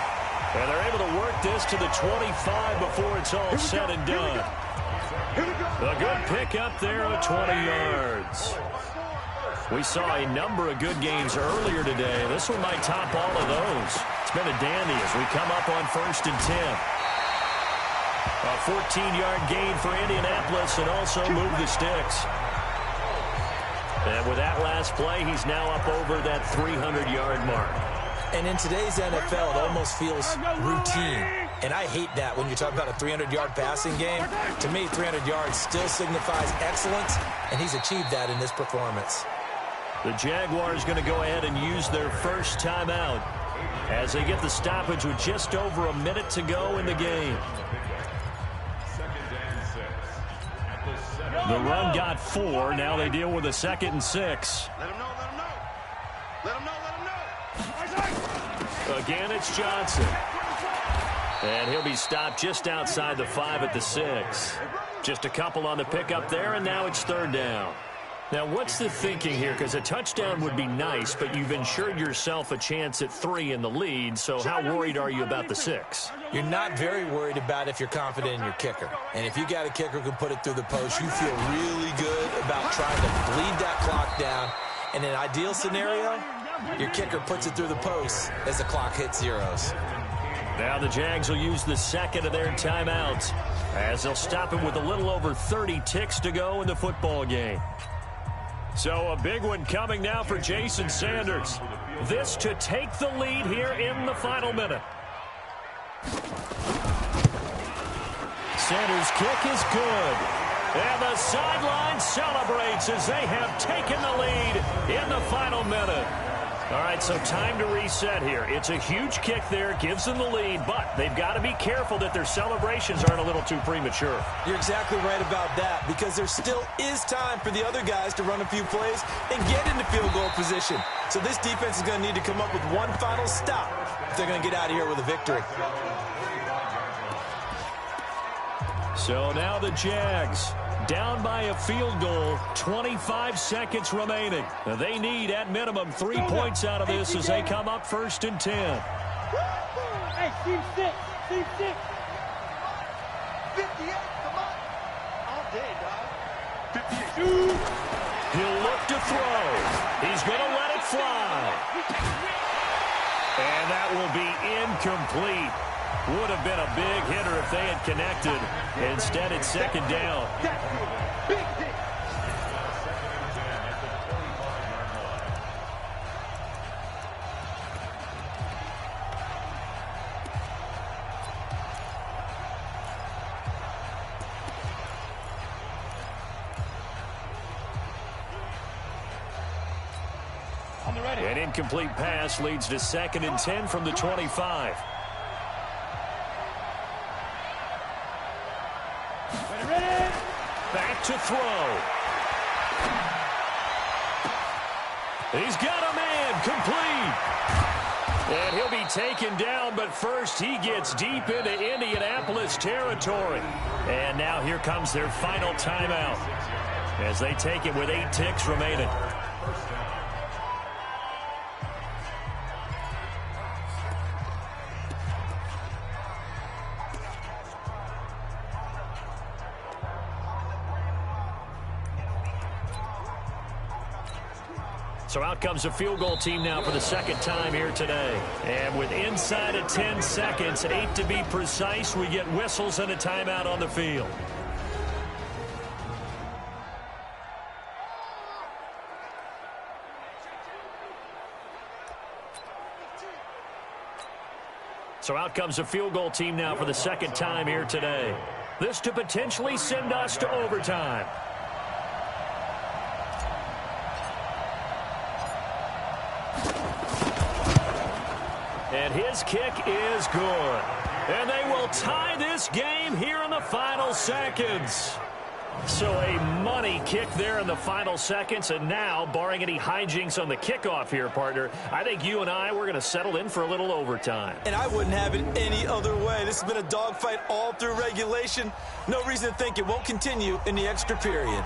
And they're able to work this to the 25 before it's all said and done. A good pickup there of 20 yards. We saw a number of good gains earlier today. This one might top all of those. It's been a dandy as we come up on 1st and 10. A 14-yard gain for Indianapolis and also move the sticks. And with that last play, he's now up over that 300-yard mark. And in today's NFL, it almost feels routine. And I hate that when you talk about a 300-yard passing game. To me, 300 yards still signifies excellence, and he's achieved that in this performance. The Jaguars going to go ahead and use their first timeout as they get the stoppage with just over a minute to go in the game. The run got 4. Now they deal with a 2nd and 6. Let him know, let him know. Let him know, let him know. Again, it's Johnson. And he'll be stopped just outside the 5 at the 6. Just a couple on the pickup there, and now it's third down. Now, what's the thinking here? Because a touchdown would be nice, but you've ensured yourself a chance at 3 in the lead, so how worried are you about the 6? You're not very worried about it if you're confident in your kicker. And if you got a kicker who can put it through the post, you feel really good about trying to bleed that clock down. In an ideal scenario, your kicker puts it through the post as the clock hits zeros. Now the Jags will use the second of their timeouts as they'll stop it with a little over 30 ticks to go in the football game. So a big one coming now for Jason Sanders. This to take the lead here in the final minute. Sanders' kick is good. And the sideline celebrates as they have taken the lead in the final minute. All right, so time to reset here. It's a huge kick there, gives them the lead, but they've got to be careful that their celebrations aren't a little too premature. You're exactly right about that, because there still is time for the other guys to run a few plays and get into field goal position. So this defense is going to need to come up with one final stop if they're going to get out of here with a victory. So now the Jags down by a field goal, 25 seconds remaining. They need, at minimum, 3 points out of this as they come up 1st and 10. Hey, team 6, team 6. 58, come on. All day, dog. 58. He'll look to throw. He's going to let it fly. And that will be incomplete. Would have been a big hitter if they had connected. Instead, it's second down. Big hit. On the ready. An incomplete pass leads to 2nd and 10 from the 25. Ready. Back to throw. He's got a man, complete. And he'll be taken down, but first he gets deep into Indianapolis territory. And now here comes their final timeout as they take it with 8 ticks remaining. So out comes the field goal team now for the second time here today. And with inside of 10 seconds, 8 to be precise, we get whistles and a timeout on the field. So out comes the field goal team now for the second time here today. This to potentially send us to overtime. And his kick is good. And they will tie this game here in the final seconds. So a money kick there in the final seconds. And now, barring any hijinks on the kickoff here, partner, I think you and I, we're going to settle in for a little overtime. And I wouldn't have it any other way. This has been a dogfight all through regulation. No reason to think it won't continue in the extra period.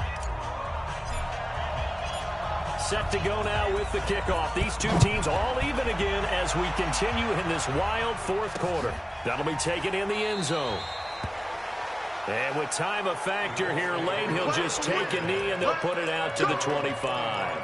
Set to go now with the kickoff. These two teams all even again as we continue in this wild fourth quarter. That'll be taken in the end zone. And with time a factor here late, he'll just take a knee and they'll put it out to the 25.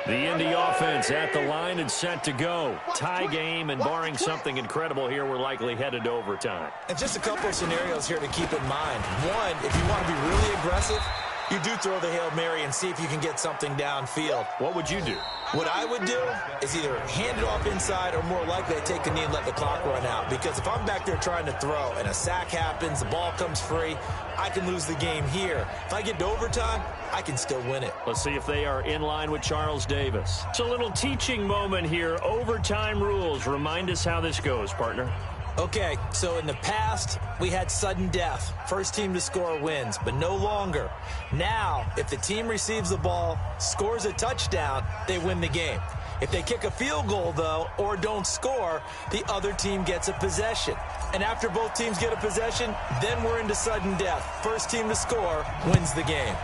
The Indy offense at the line and set to go. Tie game, and barring something incredible here, we're likely headed to overtime. And just a couple of scenarios here to keep in mind. One, if you want to be really aggressive, you do throw the Hail Mary and see if you can get something downfield. What would you do? What I would do is either hand it off inside or more likely I take a knee and let the clock run out. Because if I'm back there trying to throw and a sack happens, the ball comes free, I can lose the game here. If I get to overtime, I can still win it. Let's see if they are in line with Charles Davis. It's a little teaching moment here. Overtime rules. Remind us how this goes, partner. Okay, so in the past, we had sudden death. First team to score wins, but no longer. Now, if the team receives the ball, scores a touchdown, they win the game. If they kick a field goal, though, or don't score, the other team gets a possession. And after both teams get a possession, then we're into sudden death. First team to score wins the game.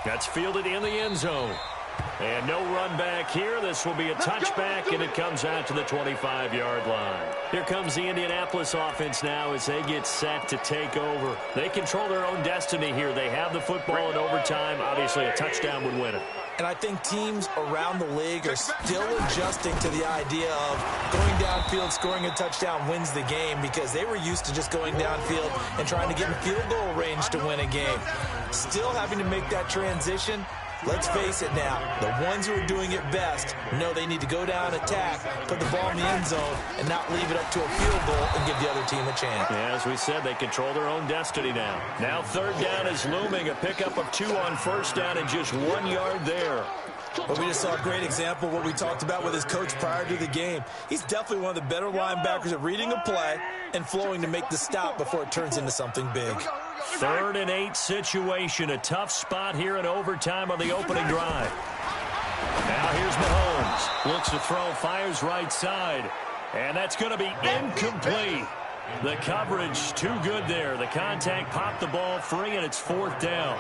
That's fielded in the end zone. And no run back here. This will be a touchback, and it comes out to the 25-yard line. Here comes the Indianapolis offense now as they get set to take over. They control their own destiny here. They have the football in overtime. Obviously, a touchdown would win it. And I think teams around the league are still adjusting to the idea of going downfield, scoring a touchdown wins the game, because they were used to just going downfield and trying to get in field goal range to win a game. Still having to make that transition. Let's face it now, the ones who are doing it best know they need to go down, attack, put the ball in the end zone, and not leave it up to a field goal and give the other team a chance. Yeah, as we said, they control their own destiny now. Now third down is looming, a pickup of 2 on first down and just 1 yard there. But we just saw a great example of what we talked about with his coach prior to the game. He's definitely one of the better linebackers at reading a play and flowing to make the stop before it turns into something big. 3rd and 8 situation. A tough spot here in overtime on the opening drive. Now here's Mahomes. Looks to throw, fires right side. And that's going to be incomplete. The coverage too good there. The contact popped the ball free, and it's 4th down.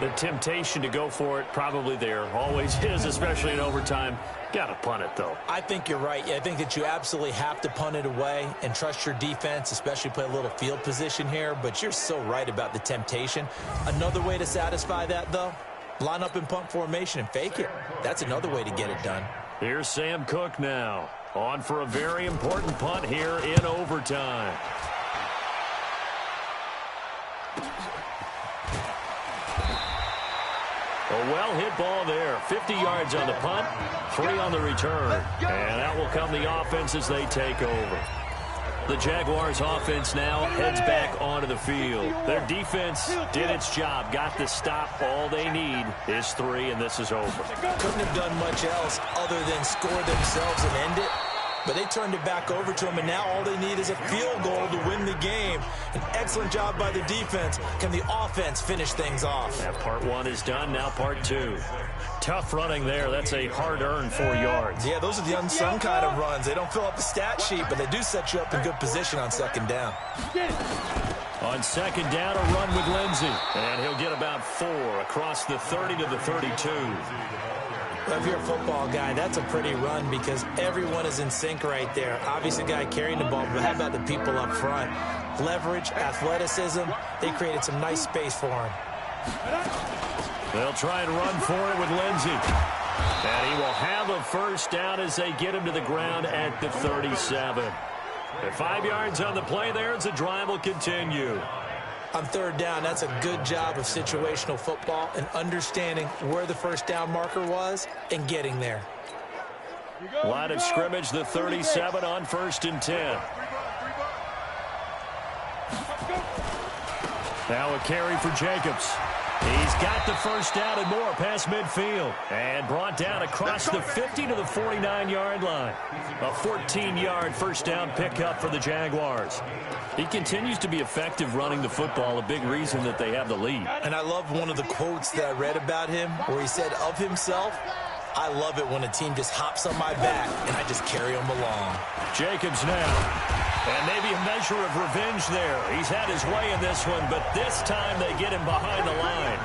The temptation to go for it probably there. Always is, especially in overtime. Got to punt it, though. I think you're right. I think that you absolutely have to punt it away and trust your defense, especially play a little field position here. But you're so right about the temptation. Another way to satisfy that, though, line up in punt formation and fake it. That's another way to get it done. Here's Sam Cook now. On for a very important punt here in overtime. A well-hit ball there. 50 yards on the punt, 3 on the return. And that will come the offense as they take over. The Jaguars offense now heads back onto the field. Their defense did its job, got the stop. All they need is 3, and this is over. Couldn't have done much else other than score themselves and end it. But they turned it back over to them, and now all they need is a field goal to win the game. An excellent job by the defense. Can the offense finish things off? Yeah, part 1 is done, now part 2. Tough running there. That's a hard-earned 4 yards. Yeah, those are the unsung kind of runs. They don't fill up the stat sheet, but they do set you up in good position on 2nd down. On 2nd down, a run with Lindsey. And he'll get about 4 across the 30 to the 32. Well, if you're a football guy, that's a pretty run because everyone is in sync right there. Obviously, the guy carrying the ball, but how about the people up front? Leverage, athleticism, they created some nice space for him. They'll try and run for it with Lindsey. And he will have a first down as they get him to the ground at the 37. At 5 yards on the play there as the drive will continue. On 3rd down, that's a good job of situational football and understanding where the first down marker was and getting there. Line of scrimmage, the 37 on 1st and 10. Now a carry for Jacobs. He's got the first down and more past midfield. And brought down across the 50 to the 49-yard line. A 14-yard first down pickup for the Jaguars. He continues to be effective running the football, a big reason that they have the lead. And I love one of the quotes that I read about him where he said of himself, I love it when a team just hops on my back and I just carry them along. Jacobs now. And maybe a measure of revenge there. He's had his way in this one, but this time they get him behind the line.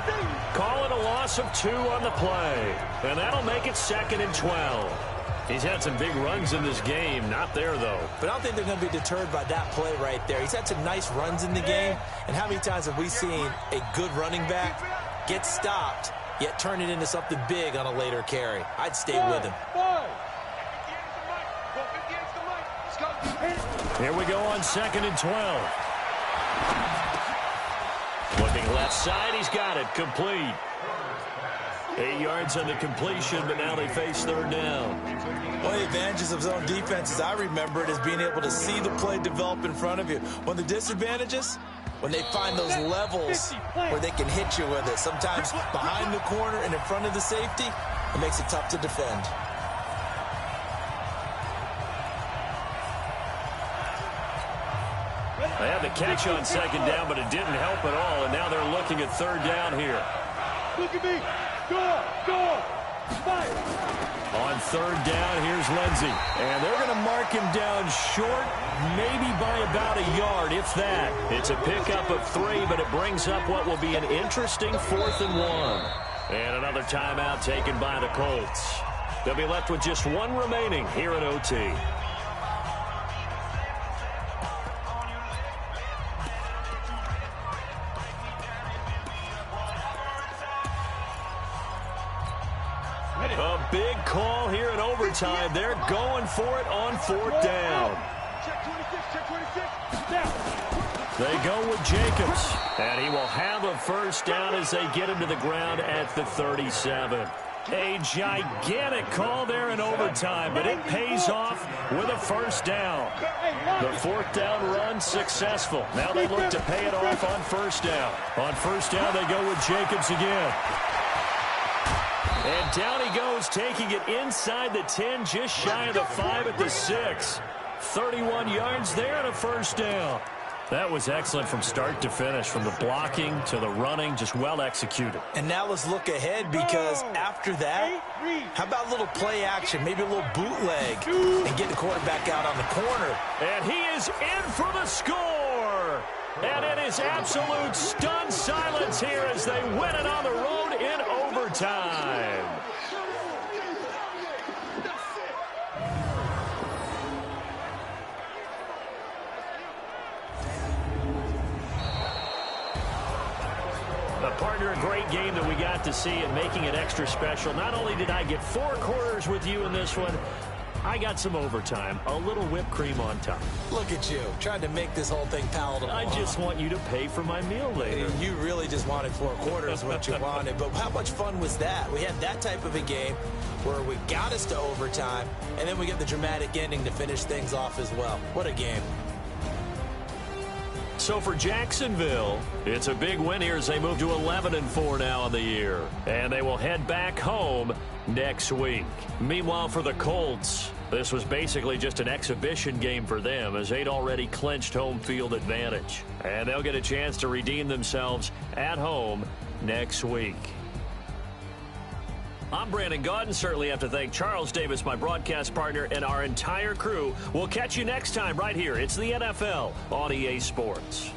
Call it a loss of 2 on the play. And that'll make it 2nd and 12. He's had some big runs in this game. Not there, though. But I don't think they're going to be deterred by that play right there. He's had some nice runs in the game. And how many times have we seen a good running back get stopped, yet turn it into something big on a later carry? I'd stay with him. Here we go on 2nd and 12. Looking left side, he's got it. Complete. 8 yards on the completion, but now they face 3rd down. One of the advantages of zone defense, as I remember it, is being able to see the play develop in front of you. One of the disadvantages, when they find those levels where they can hit you with it. Sometimes behind the corner and in front of the safety, it makes it tough to defend. They had the catch on 2nd down, but it didn't help at all, and now they're looking at 3rd down here. Look at me. Go! Fire! On third down, here's Lindsey. And they're going to mark him down short, maybe by about a yard, if that. It's a pickup of 3, but it brings up what will be an interesting 4th and 1. And another timeout taken by the Colts. They'll be left with just 1 remaining here in OT. A big call here in overtime. They're going for it on 4th down. Check 26. Down. They go with Jacobs, and he will have a first down as they get him to the ground at the 37. A gigantic call there in overtime, but it pays off with a first down. The 4th down run successful. Now they look to pay it off on 1st down. On 1st down, they go with Jacobs again. And down he goes, taking it inside the 10, just shy of the 5 at the 6. 31 yards there and a first down. That was excellent from start to finish, from the blocking to the running, just well executed. And now let's look ahead, because after that, how about a little play action, maybe a little bootleg, and get the quarterback out on the corner. And he is in for the score. And it is absolute stunned silence here as they win it on the road in overtime. Partner, a great game that we got to see and making it extra special. Not only did I get 4 quarters with you in this one, I got some overtime, a little whipped cream on top. Look at you, trying to make this whole thing palatable. I just want you to pay for my meal later. You really just wanted 4 quarters, what you wanted. But how much fun was that? We had that type of a game where we got us to overtime, and then we get the dramatic ending to finish things off as well. What a game. So for Jacksonville, it's a big win here as they move to 11-4 now on the year. And they will head back home next week. Meanwhile, for the Colts, this was basically just an exhibition game for them as they'd already clinched home field advantage. And they'll get a chance to redeem themselves at home next week. I'm Brandon Gaudin. Certainly have to thank Charles Davis, my broadcast partner, and our entire crew. We'll catch you next time right here. It's the NFL on EA Sports.